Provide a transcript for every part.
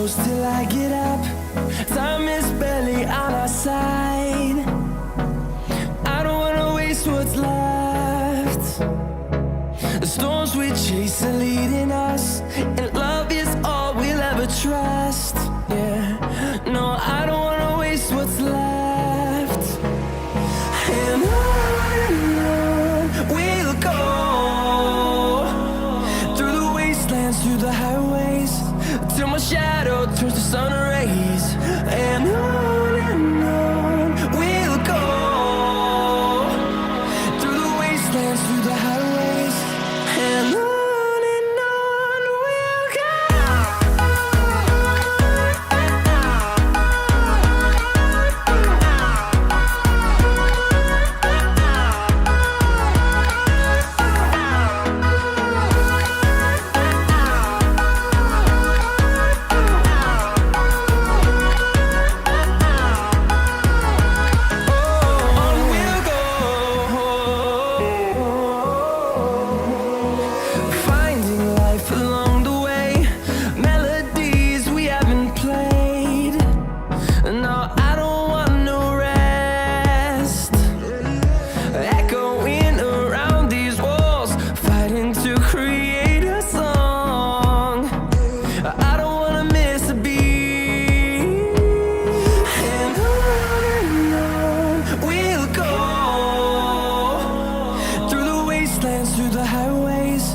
close till I get up. Time is barely on our side. I don't wanna waste what's left. The storms we chase are leading us, and love is all we'll ever trust. Yeah, no, I don't wanna waste what's left. And on we'll go, through the wastelands, through the highways, till my shadow turns to sun rays. And on we'll go, through the wastelands, through the highways, and on we'll go. Through the highways,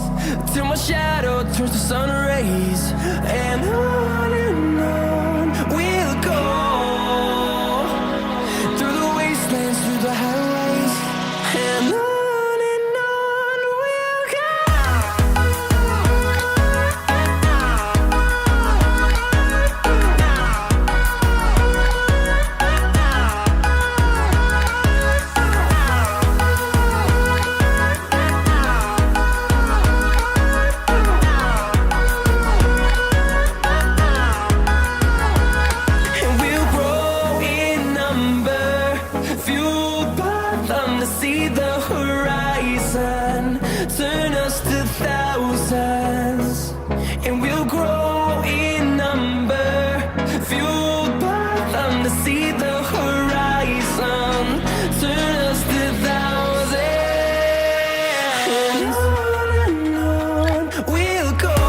till my shadow turns to sun rays. And on we'll go, through the wastelands, through the highways, and on we'll go. See the horizon, turn us to thousands, and we'll grow in number, fueled by them to see the horizon, turn us to thousands. And on we'll go,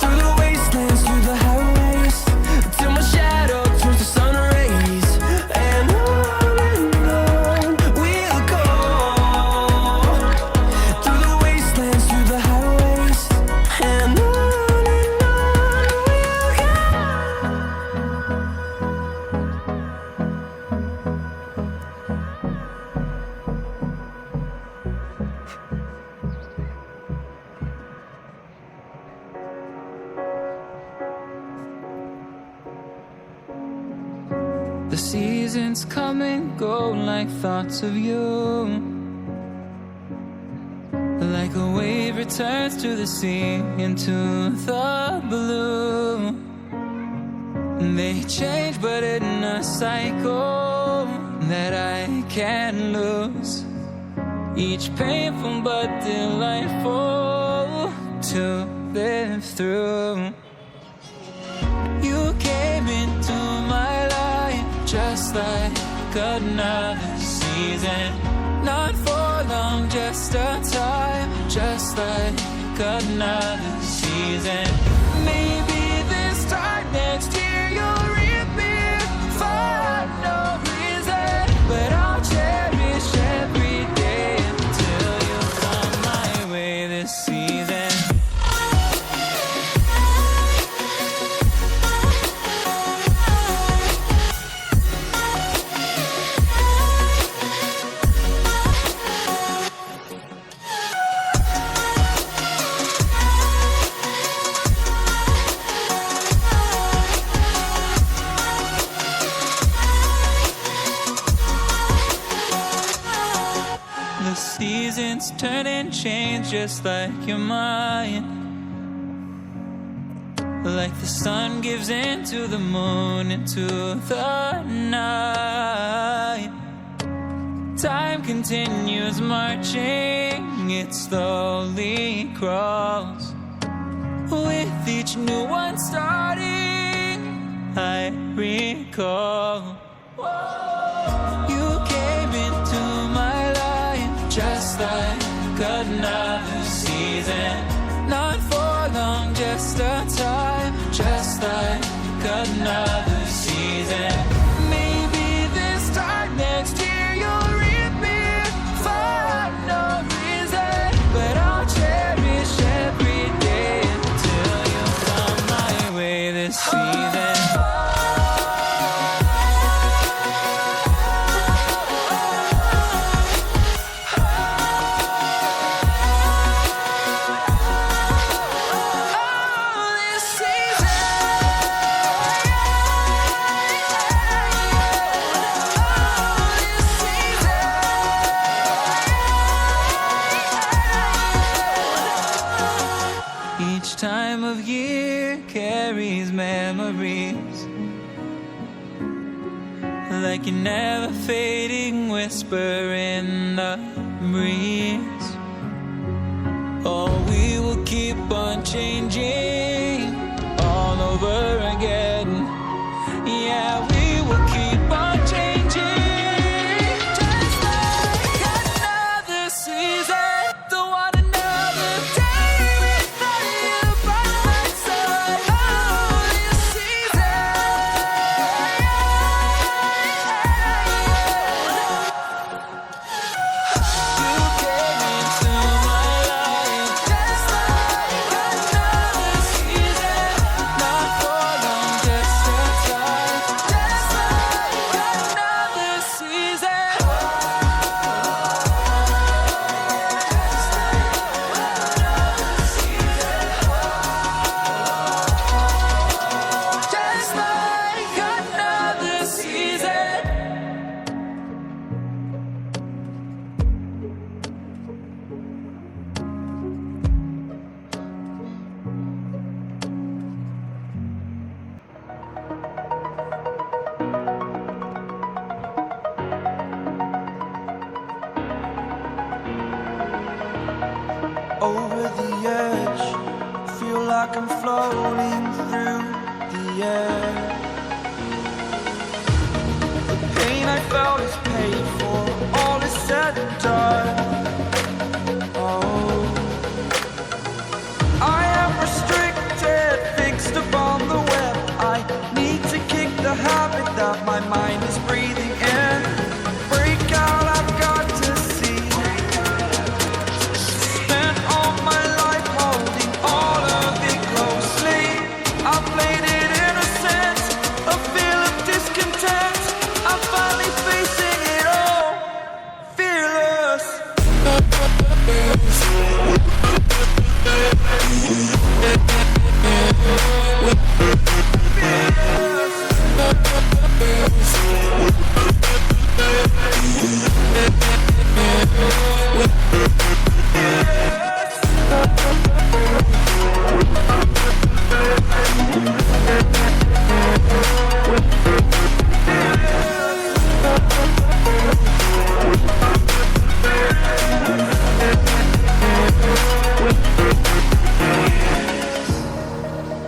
through the wastelands, through the highways, till my shadow turns to sun rays. And the seasons come and go like thoughts of you, like a wave returns to the sea into the blue. They change but in a cycle that I can't lose, each painful but delightful to live through. You came into my life just like another season, not for long, just a time, just like another season. Maybe this time next year you'll reappear for no reason, but I'll cherish every day until you come my way this season. The seasons turn and change just like your mind, like the sun gives into the moon, into the night. Time continues marching, it slowly crawls with each each new one starting. I recall you came into my life just like another season. Not for long, just a time, just like another season. Maybe this time next year you'll reappear for no reason, but I'll cherish every day until you come my way this season. Each time of year carries memories, like a never fading whisper in the breeze. Oh, we will keep on changing all over again. Yeah, we will keep on changing, just like another season. Don't want another day without you by my side. Oh, this season. You came into my life just like another season. Not for long, just a time, just like another season. Just like another season. Over the edge, feel like I'm floating through the air. The pain I felt is paid for, all is said and done. Oh, I am restricted, fixed upon the web. I need to kick the habit that my mind is breathing in. Break out, I've got to see. Spent all my life holding all of it closely. I played it innocent, a feel of discontent. I'm finally facing it all, fearless.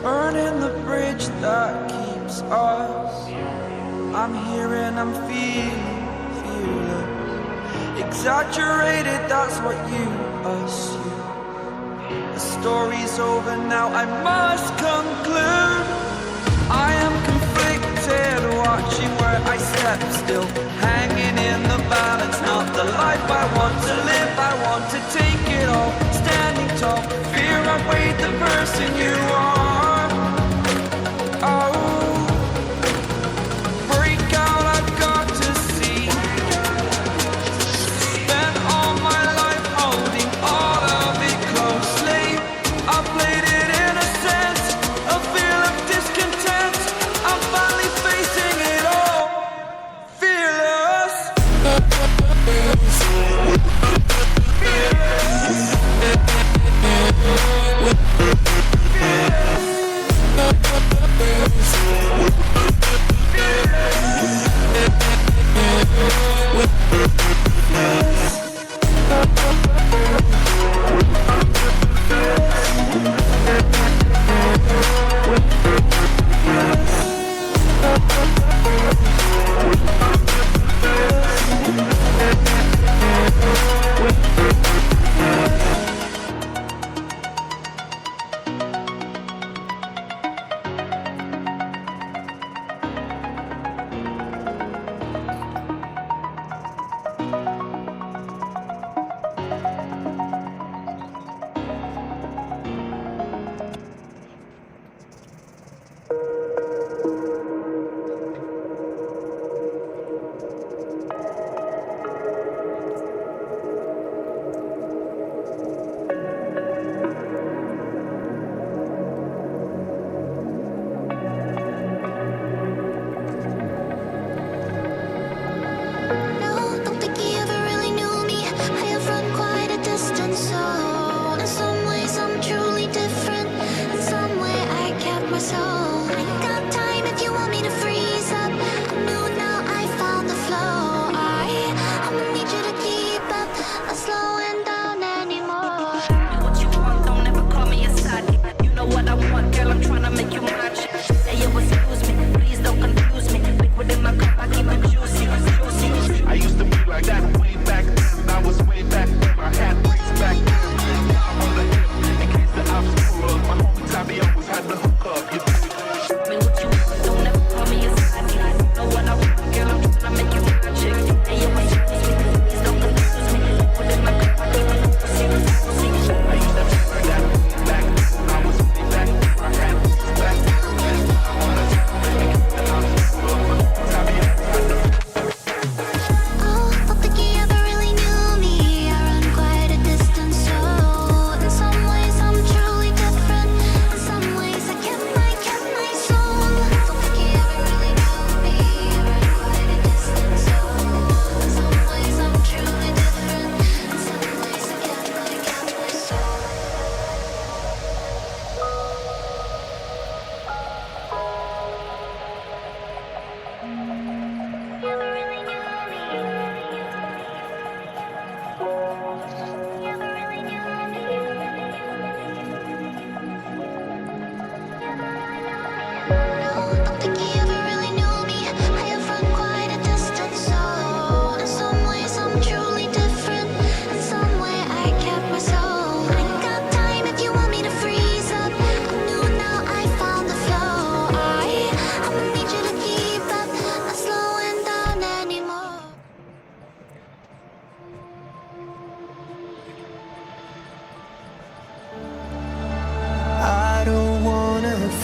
Burning the bridge that keeps us. I'm here and I'm feeling fearless. Exaggerated, that's what you assume. The story's over now, I must conclude. I am conflicted, watching where I step still, hanging in the balance. Not the life I want to live, I want to take it all. Standing tall, fear I weighed the person you are. Oh, break out, I've got to see. Spent all my life holding all of it closely. I played it innocent, a feel of discontent. I'm finally facing it all, fearless. Fearless.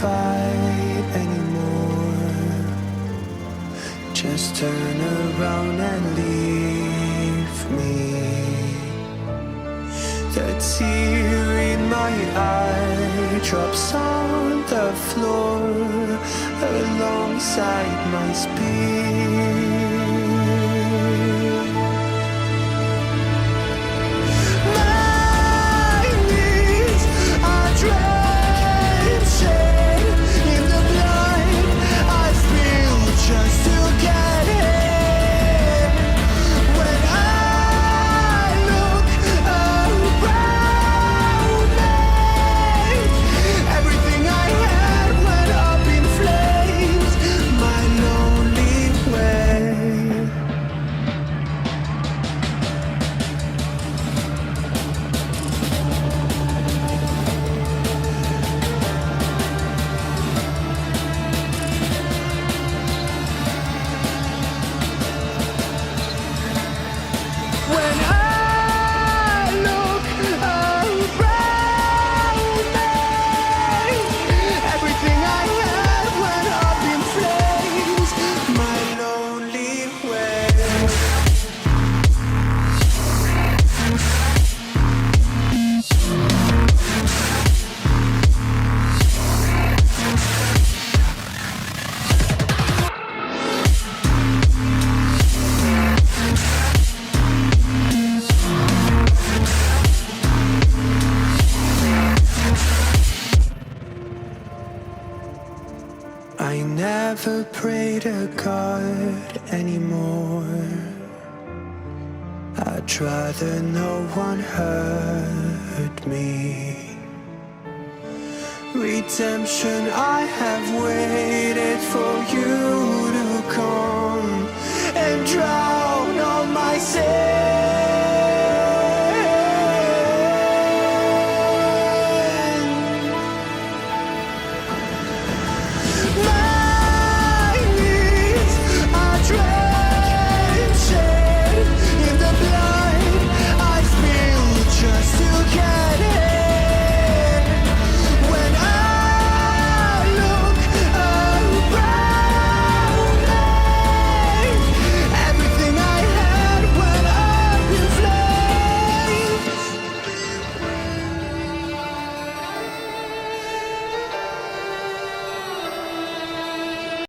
fight anymore. Just turn around and leave me. The tear in my eye drops on the floor alongside my spear. My knees are drenching in the blood I spill just to get here. When I look around me, everything I had went up in flames. My lonely way. When I look around me, everything I had went up in flames. My lonely way. I never pray to God anymore. I'd rather no one hurt me. Redemption, I have waited for you to come and drown all my sins.